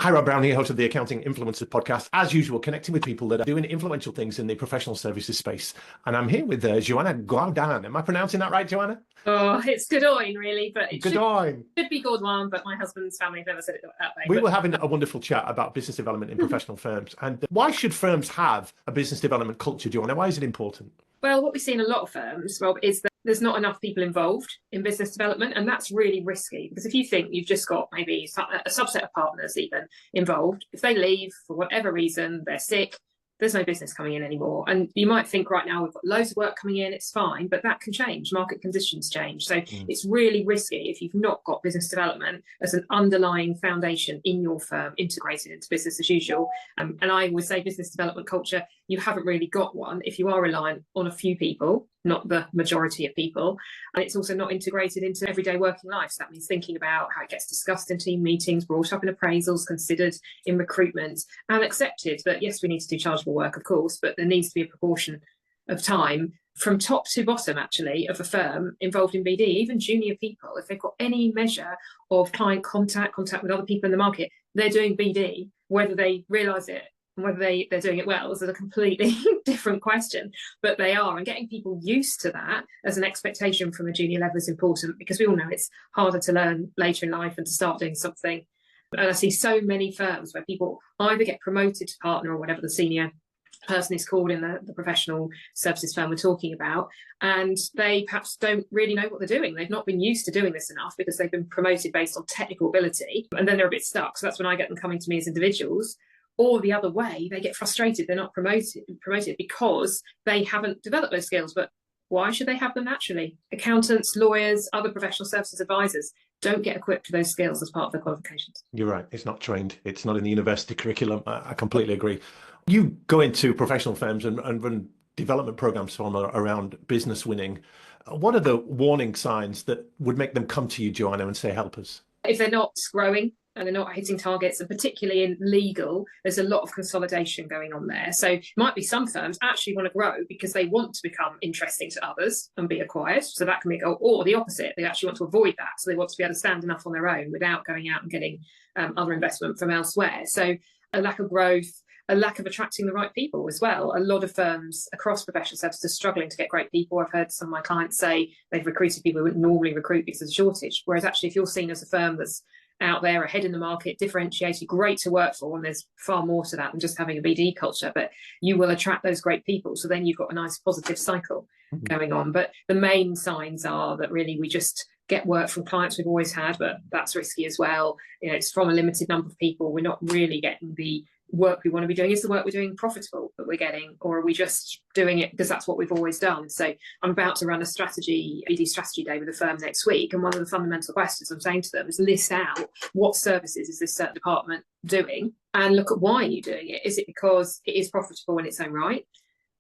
Hi, Rob Brown here, host of the Accounting Influencers podcast. As usual, connecting with people that are doing influential things in the professional services space. And I'm here with Joanna Gaudoin. Am I pronouncing that right, Joanna? Oh, it's Gaudoin, really, but it Gaudoin. should be Gaudoin, but my husband's family never said it that way. We were having a wonderful chat about business development in professional firms. And why should firms have a business development culture, Joanna? Why is it important? Well, what we see in a lot of firms, Rob, is that there's not enough people involved in business development, and that's really risky because if you think you've just got maybe a subset of partners even involved, if they leave for whatever reason, they're sick, there's no business coming in anymore. And you might think right now we've got loads of work coming in, it's fine, but that can change. Market conditions change. So it's really risky if you've not got business development as an underlying foundation in your firm integrated into business as usual. And I would say business development culture, you haven't really got one if you are reliant on a few people, not the majority of people. And it's also not integrated into everyday working life. So that means thinking about how it gets discussed in team meetings, brought up in appraisals, considered in recruitment, and accepted that, yes, we need to do chargeable work, of course, but there needs to be a proportion of time from top to bottom, actually, of a firm involved in BD, even junior people, if they've got any measure of client contact with other people in the market, they're doing BD, whether they realise it and whether they're doing it well is a completely different question, but they are. And getting people used to that as an expectation from a junior level is important because we all know it's harder to learn later in life and to start doing something. And I see so many firms where people either get promoted to partner or whatever the senior person is called in the professional services firm we're talking about, and they perhaps don't really know what they're doing. They've not been used to doing this enough because they've been promoted based on technical ability, and then they're a bit stuck. So that's when I get them coming to me as individuals. Or the other way, they get frustrated, they're not promoted because they haven't developed those skills. But why should they have them naturally? Accountants, lawyers, other professional services advisors don't get equipped with those skills as part of their qualifications. You're right. It's not trained. It's not in the university curriculum. I completely agree. You go into professional firms and run development programs for them around business winning. What are the warning signs that would make them come to you, Joanna, and say, help us? If they're not growing and they're not hitting targets, and particularly in legal, there's a lot of consolidation going on there. So it might be some firms actually want to grow because they want to become interesting to others and be acquired. So that can be, or the opposite, they actually want to avoid that. So they want to be able to stand enough on their own without going out and getting other investment from elsewhere. So a lack of growth, a lack of attracting the right people as well. A lot of firms across professional services are struggling to get great people. I've heard some of my clients say they've recruited people who wouldn't normally recruit because of a shortage. Whereas actually, if you're seen as a firm that's out there ahead in the market, differentiated, great to work for, and there's far more to that than just having a BD culture, but you will attract those great people. So then you've got a nice positive cycle going on. But the main signs are that really we just get work from clients we've always had, but that's risky as well. You know, it's from a limited number of people. We're not really getting the work we want to be doing. Is the work we're doing profitable that we're getting, or are we just doing it because that's what we've always done? So I'm about to run a BD strategy day with a firm next week, and one of the fundamental questions I'm saying to them is list out what services is this certain department doing and look at why you're doing it. Is it because it is profitable in its own right?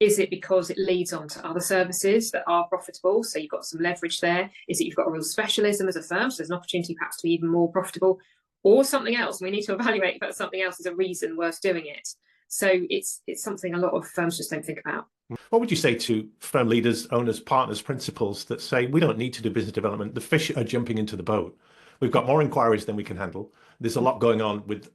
Is it because it leads on to other services that are profitable, so you've got some leverage there? Is it you've got a real specialism as a firm, so there's an opportunity perhaps to be even more profitable? Or something else? We need to evaluate if that something else is a reason worth doing it. So it's something a lot of firms just don't think about. What would you say to firm leaders, owners, partners, principals that say we don't need to do business development? The fish are jumping into the boat. We've got more inquiries than we can handle. There's a lot going on with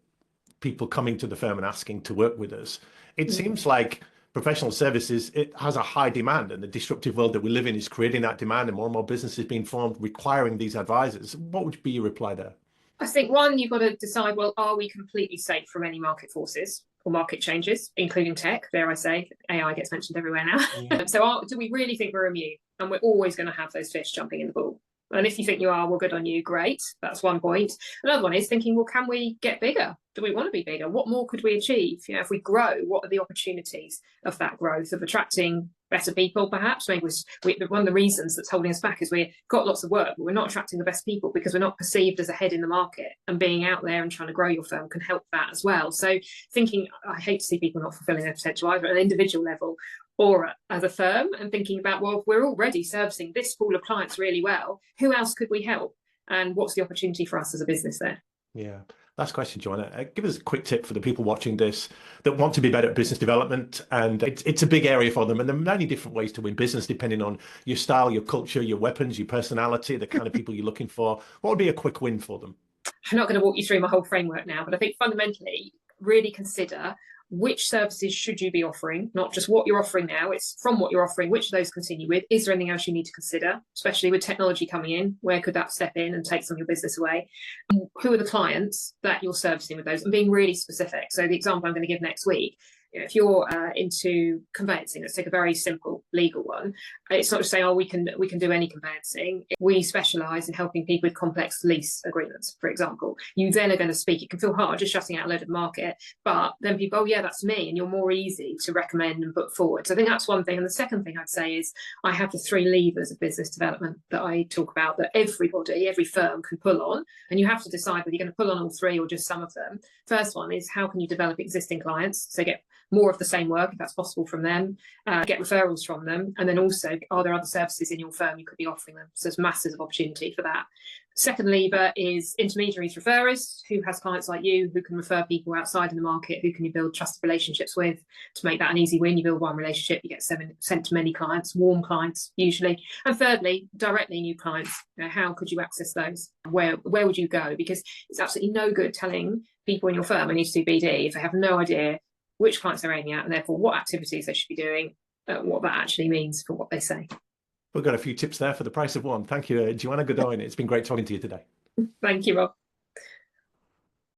people coming to the firm and asking to work with us. It seems like professional services, it has a high demand, and the disruptive world that we live in is creating that demand, and more businesses being formed requiring these advisors. What would be your reply there? I think one, you've got to decide, well, are we completely safe from any market forces or market changes, including tech? Dare I say, AI gets mentioned everywhere now. So do we really think we're immune and we're always going to have those fish jumping in the pool? And if you think you are, well, good on you, great. That's one point. Another one is thinking, well, can we get bigger? Do we want to be bigger? What more could we achieve? You know, if we grow, what are the opportunities of that growth, of attracting better people, perhaps? Maybe one of the reasons that's holding us back is we've got lots of work, but we're not attracting the best people because we're not perceived as ahead in the market, and being out there and trying to grow your firm can help that as well. So thinking, I hate to see people not fulfilling their potential either at an individual level or as a firm, and thinking about, well, if we're already servicing this pool of clients really well, who else could we help? And what's the opportunity for us as a business there? Yeah. Last question, Joanna. Give us a quick tip for the people watching this that want to be better at business development. And it's a big area for them. And there are many different ways to win business, depending on your style, your culture, your weapons, your personality, the kind of people you're looking for. What would be a quick win for them? I'm not going to walk you through my whole framework now, but I think fundamentally, really consider which services should you be offering, not just what you're offering now. It's from what you're offering, which of those continue with. Is there anything else you need to consider, especially with technology coming in? Where could that step in and take some of your business away? And who are the clients that you're servicing with those, and being really specific. So the example I'm going to give next week, if you're into conveyancing, let's take a very simple legal one. It's not just saying, oh, we can do any conveyancing. We specialise in helping people with complex lease agreements, for example. You then are going to speak. It can feel hard just shutting out a load of the market, but then people, oh yeah, that's me, and you're more easy to recommend and put forward. So I think that's one thing. And the second thing I'd say is I have the 3 levers of business development that I talk about that everybody, every firm can pull on, and you have to decide whether you're going to pull on all 3 or just some of them. First one is, how can you develop existing clients? So get more of the same work, if that's possible, from them, get referrals from them, and then also, are there other services in your firm you could be offering them? So there's masses of opportunity for that. Second lever is intermediaries, referrers. Who has clients like you who can refer people outside in the market? Who can you build trusted relationships with to make that an easy win? You build one relationship, you get sent to many clients, warm clients usually. And thirdly, directly new clients. How could you access those? Where would you go? Because it's absolutely no good telling people in your firm I need to do BD if they have no idea which clients they're aiming at, and therefore what activities they should be doing, what that actually means for what they say. We've got a few tips there for the price of one. Thank you, Joanna Gaudoin. It's been great talking to you today. Thank you, Rob.